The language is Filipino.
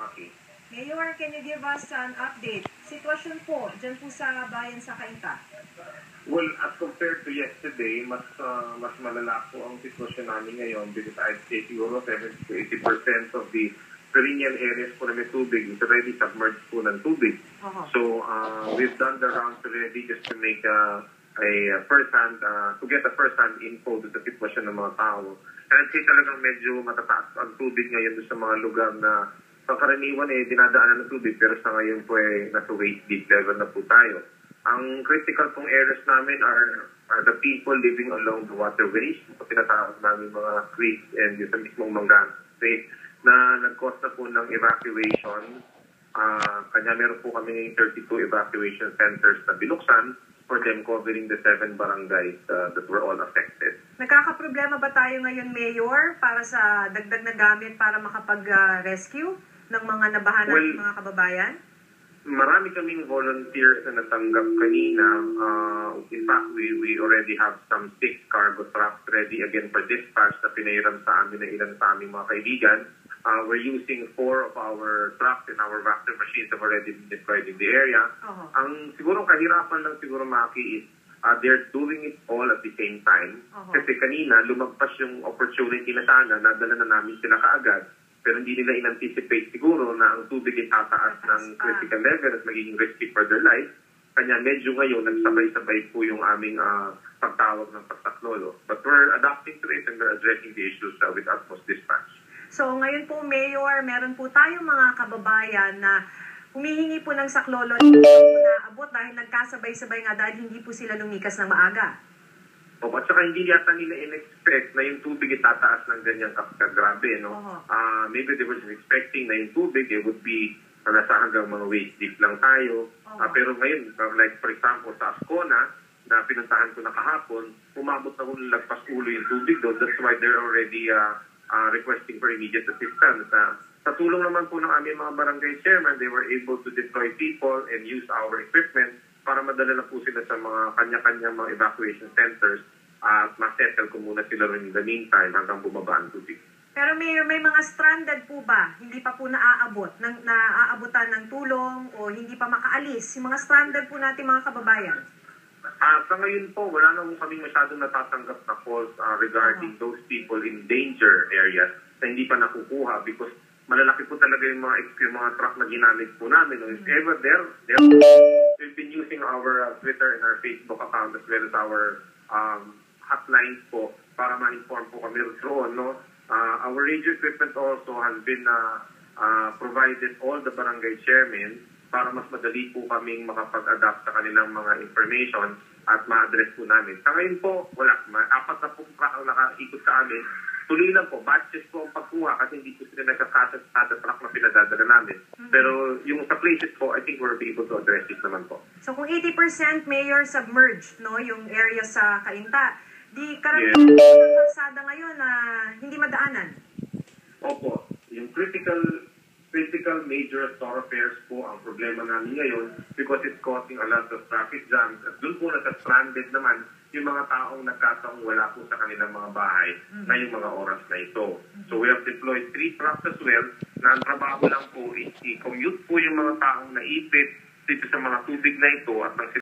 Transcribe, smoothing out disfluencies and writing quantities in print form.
Maki. Mayor, can you give us an update? Sitwasyon po, dyan po sa bayan sa Cainta. Well, as compared to yesterday, mas malala po ang sitwasyon namin ngayon because I'd say siguro 70 to 80% of the perennial areas po na may tubig is already submerged po ng tubig. So, we've done the rounds already just to make a first-hand, to get a first-hand info sa sitwasyon ng mga tao. And I'd say talagang medyo matataas ang tubig ngayon sa mga lugar na pangkaraniwan dinadaanan ng tubig pero sa ngayon po nasa waist deep level na po tayo. Ang critical pong areas namin are the people living along the waterways. Tinatawag namin mga creeks and yung sa mismong Manggansay na nag-cause na po ng evacuation. Kanya meron po kami 32 evacuation centers na binuksan for them covering the 7 barangays that were all affected. Nagkakaproblema ba tayo ngayon, Mayor, para sa dagdag na gamit para makapag-rescue ng mga nabahanan mga kababayan? Marami kaming volunteers na natanggap kanina. In fact, we already have some 6 cargo trucks ready again for dispatch na pinahiram sa amin ng ilan sa aming mga kaibigan. We're using 4 of our trucks and our vacuum machines have already been deployed in the area. Ang siguro kahirapan lang siguro, Maki, is they're doing it all at the same time. Kasi kanina, lumagpas yung opportunity na sana, nadala na namin sila kaagad. Pero hindi nila in-anticipate siguro na ang tubig ay tataas ng critical level at magiging risky for their life. Kanya medyo ngayon, nagsabay-sabay po yung aming pagtawag ng pagtaklolo. But we're adapting to it and we're addressing the issues with utmost dispatch. So ngayon po, Mayor, meron po tayong mga kababayan na humihingi po ng saklolo, hindi po naabot dahil nagkasabay-sabay nga dahil hindi po sila lumikas ng maaga. At saka hindi yata nila in-expect na yung tubig itataas ng ganyang kagrabe, no? Maybe they were expecting na yung tubig, would be nasa hanggang mga waist deep lang tayo. Pero ngayon, like for example, sa Ascona, na pinuntahan ko na kahapon, umabot na kung lagpas ulo yung tubig doon. That's why they're already requesting for immediate assistance. Sa tulong naman po ng aming mga barangay chairman, they were able to deploy people and use our equipment para madala na po sila sa mga kanya-kanyang mga evacuation centers at ma-settle ko muna sila rin in the meantime hanggang bumaba ang tubig. Pero Mayor, may mga stranded po ba? Hindi pa po naaabutan ng tulong o hindi pa makaalis? Yung mga stranded po natin mga kababayan? Sa ngayon po, wala na po kaming masyadong natatanggap na calls regarding those people in danger areas na hindi pa nakukuha because malalaki po talaga yung mga truck na ginamit po namin. If ever we've been using our Twitter and our Facebook account as well as our hotlines po para ma-inform po kami roon. No? Our radio equipment also has been provided all the barangay chairmen para mas madali po kaming makapag-adapt sa kanilang mga information at ma-address po namin. Sa ngayon po, wala. 4 na po ang nakaikot sa amin. Tuloy lang po, batches po ang pagkuha kasi hindi po sila nagkakasa truck na pinadadala namin. Pero yung sa places po, I think we're able to address it naman po. So kung 80% Mayor submerged, no, yung area sa Cainta, di karamihan ng kalsada ngayon na hindi madaanan? Opo. Yung critical major thoroughfares po ang problema namin ngayon because it's causing a lot of traffic jams. At doon po nasa-stranded naman yung mga taong nagkataong wala po sa kanilang mga bahay na yung mga oras na ito. So we have deployed 3 trucks as well na ang trabaho lang po is i-commute po yung mga taong naipit dito sa mga tubig na ito at